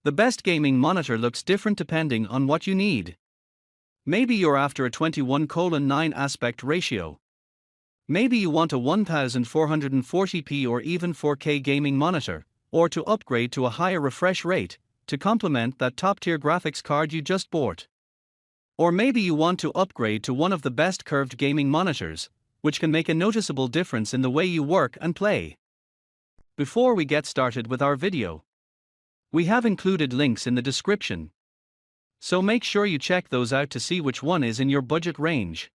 The best gaming monitor looks different depending on what you need. Maybe you're after a 21:9 aspect ratio. Maybe you want a 1440p or even 4K gaming monitor, or to upgrade to a higher refresh rate, to complement that top-tier graphics card you just bought. Or maybe you want to upgrade to one of the best curved gaming monitors, which can make a noticeable difference in the way you work and play. Before we get started with our video, we have included links in the description, so make sure you check those out to see which one is in your budget range.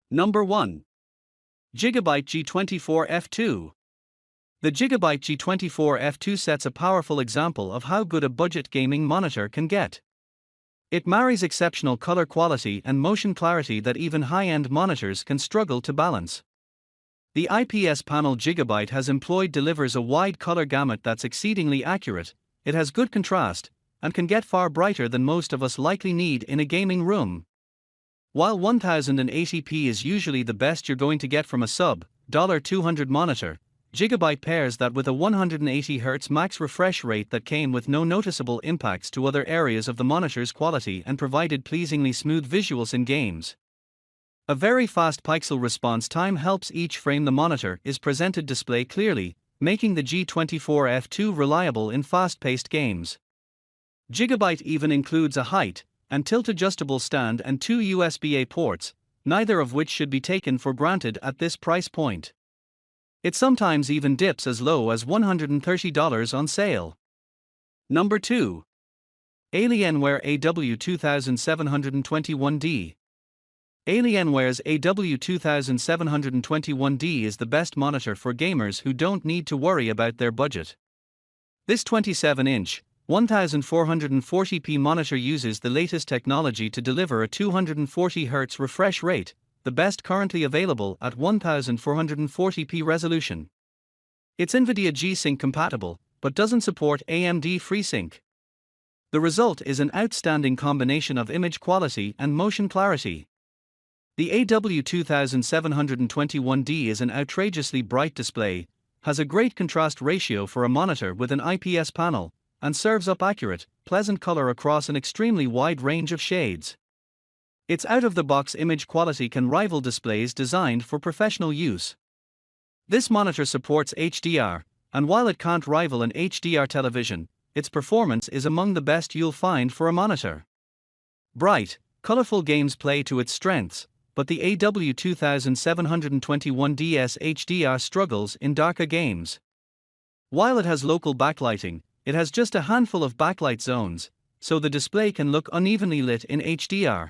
Number 1. Gigabyte G24F2. The Gigabyte G24F2 sets a powerful example of how good a budget gaming monitor can get. It marries exceptional color quality and motion clarity that even high-end monitors can struggle to balance. The IPS panel Gigabyte has employed delivers a wide color gamut that's exceedingly accurate, it has good contrast, and can get far brighter than most of us likely need in a gaming room. While 1080p is usually the best you're going to get from a sub-$200 monitor, Gigabyte pairs that with a 180Hz max refresh rate that came with no noticeable impacts to other areas of the monitor's quality and provided pleasingly smooth visuals in games. A very fast pixel response time helps each frame the monitor is presented display clearly, making the G24F2 reliable in fast-paced games. Gigabyte even includes a height and tilt-adjustable stand and 2 USB-A ports, neither of which should be taken for granted at this price point. It sometimes even dips as low as $130 on sale. Number 2. Alienware AW2721D. Alienware's AW2721D is the best monitor for gamers who don't need to worry about their budget. This 27-inch, 1440p monitor uses the latest technology to deliver a 240Hz refresh rate, the best currently available at 1440p resolution. It's NVIDIA G-Sync compatible, but doesn't support AMD FreeSync. The result is an outstanding combination of image quality and motion clarity. The AW2721D is an outrageously bright display, has a great contrast ratio for a monitor with an IPS panel, and serves up accurate, pleasant color across an extremely wide range of shades. Its out-of-the-box image quality can rival displays designed for professional use. This monitor supports HDR, and while it can't rival an HDR television, its performance is among the best you'll find for a monitor. Bright, colorful games play to its strengths, but the AW2721DS HDR struggles in darker games. While it has local backlighting, it has just a handful of backlight zones, so the display can look unevenly lit in HDR.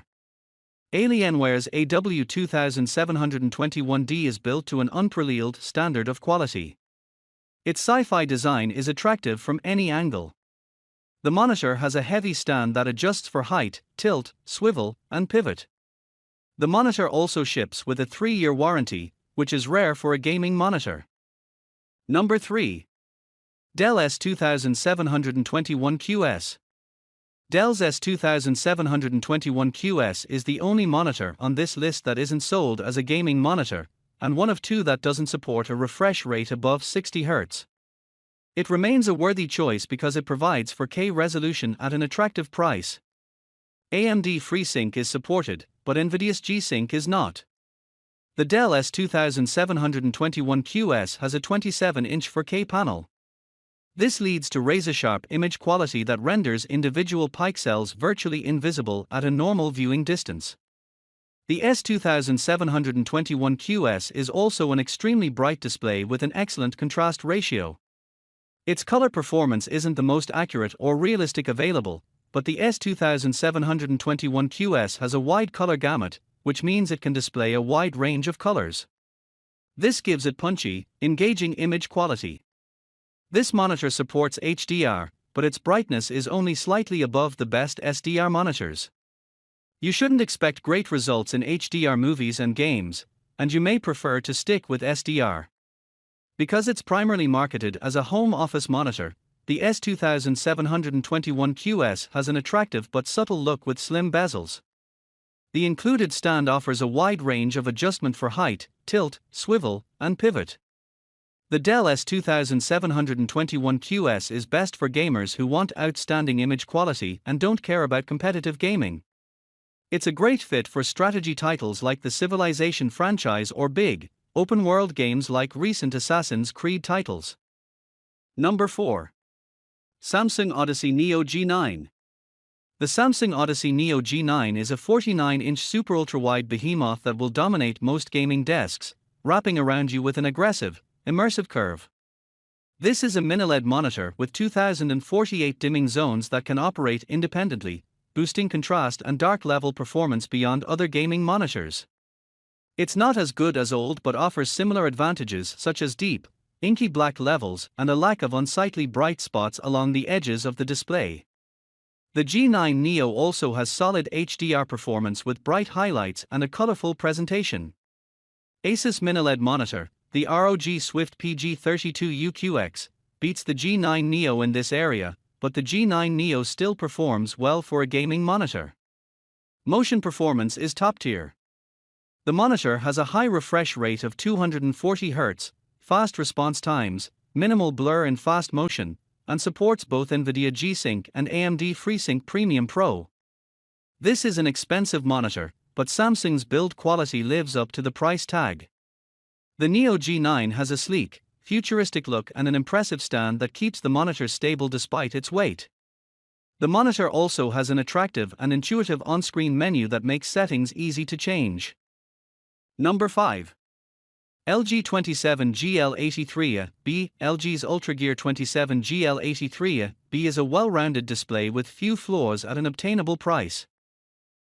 Alienware's AW2721D is built to an unparalleled standard of quality. Its sci-fi design is attractive from any angle. The monitor has a heavy stand that adjusts for height, tilt, swivel, and pivot. The monitor also ships with a 3-year warranty, which is rare for a gaming monitor. Number 3. Dell S2721QS. Dell's S2721QS is the only monitor on this list that isn't sold as a gaming monitor, and one of two that doesn't support a refresh rate above 60 Hz. It remains a worthy choice because it provides 4K resolution at an attractive price. AMD FreeSync is supported, but NVIDIA's G-Sync is not. The Dell S2721QS has a 27-inch 4K panel. This leads to razor-sharp image quality that renders individual pixels virtually invisible at a normal viewing distance. The S2721QS is also an extremely bright display with an excellent contrast ratio. Its color performance isn't the most accurate or realistic available, but the S2721QS has a wide color gamut, which means it can display a wide range of colors. This gives it punchy, engaging image quality. This monitor supports HDR, but its brightness is only slightly above the best SDR monitors. You shouldn't expect great results in HDR movies and games, and you may prefer to stick with SDR. Because it's primarily marketed as a home office monitor, the S2721QS has an attractive but subtle look with slim bezels. The included stand offers a wide range of adjustment for height, tilt, swivel, and pivot. The Dell S2721QS is best for gamers who want outstanding image quality and don't care about competitive gaming. It's a great fit for strategy titles like the Civilization franchise or big, open-world games like recent Assassin's Creed titles. Number 4. Samsung Odyssey Neo G9. The Samsung Odyssey Neo G9 is a 49-inch super ultra-wide behemoth that will dominate most gaming desks, wrapping around you with an aggressive, immersive curve. This is a mini-LED monitor with 2048 dimming zones that can operate independently, boosting contrast and dark level performance beyond other gaming monitors. It's not as good as old but offers similar advantages such as deep, inky black levels and a lack of unsightly bright spots along the edges of the display. The G9 Neo also has solid HDR performance with bright highlights and a colorful presentation. Asus mini-LED monitor, the ROG Swift PG32UQX, beats the G9 Neo in this area, but the G9 Neo still performs well for a gaming monitor. Motion performance is top tier. The monitor has a high refresh rate of 240 Hz, fast response times, minimal blur in fast motion, and supports both NVIDIA G-Sync and AMD FreeSync Premium Pro. This is an expensive monitor, but Samsung's build quality lives up to the price tag. The Neo G9 has a sleek, futuristic look and an impressive stand that keeps the monitor stable despite its weight. The monitor also has an attractive and intuitive on-screen menu that makes settings easy to change. Number 5. LG 27GL83B. LG's UltraGear 27GL83B is a well-rounded display with few flaws at an obtainable price.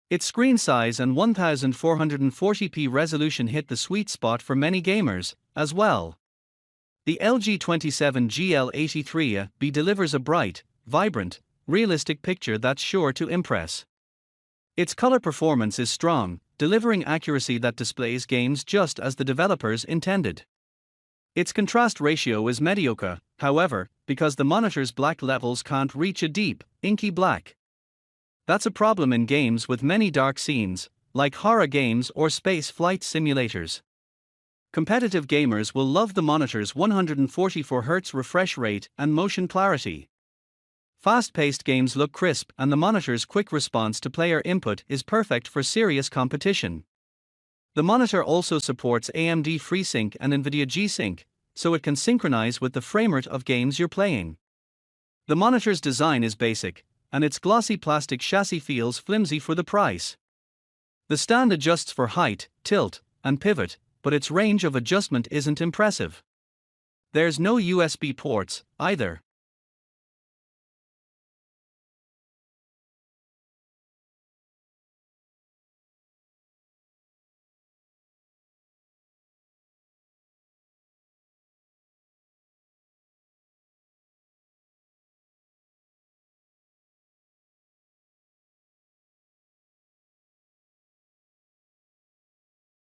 Its screen size and 1440p resolution hit the sweet spot for many gamers, as well. The LG 27GL83B delivers a bright, vibrant, realistic picture that's sure to impress. Its color performance is strong, delivering accuracy that displays games just as the developers intended. Its contrast ratio is mediocre, however, because the monitor's black levels can't reach a deep, inky black. That's a problem in games with many dark scenes, like horror games or space flight simulators. Competitive gamers will love the monitor's 144 Hz refresh rate and motion clarity. Fast-paced games look crisp and the monitor's quick response to player input is perfect for serious competition. The monitor also supports AMD FreeSync and NVIDIA G-Sync, so it can synchronize with the framerate of games you're playing. The monitor's design is basic, and its glossy plastic chassis feels flimsy for the price. The stand adjusts for height, tilt, and pivot, but its range of adjustment isn't impressive. There's no USB ports, either.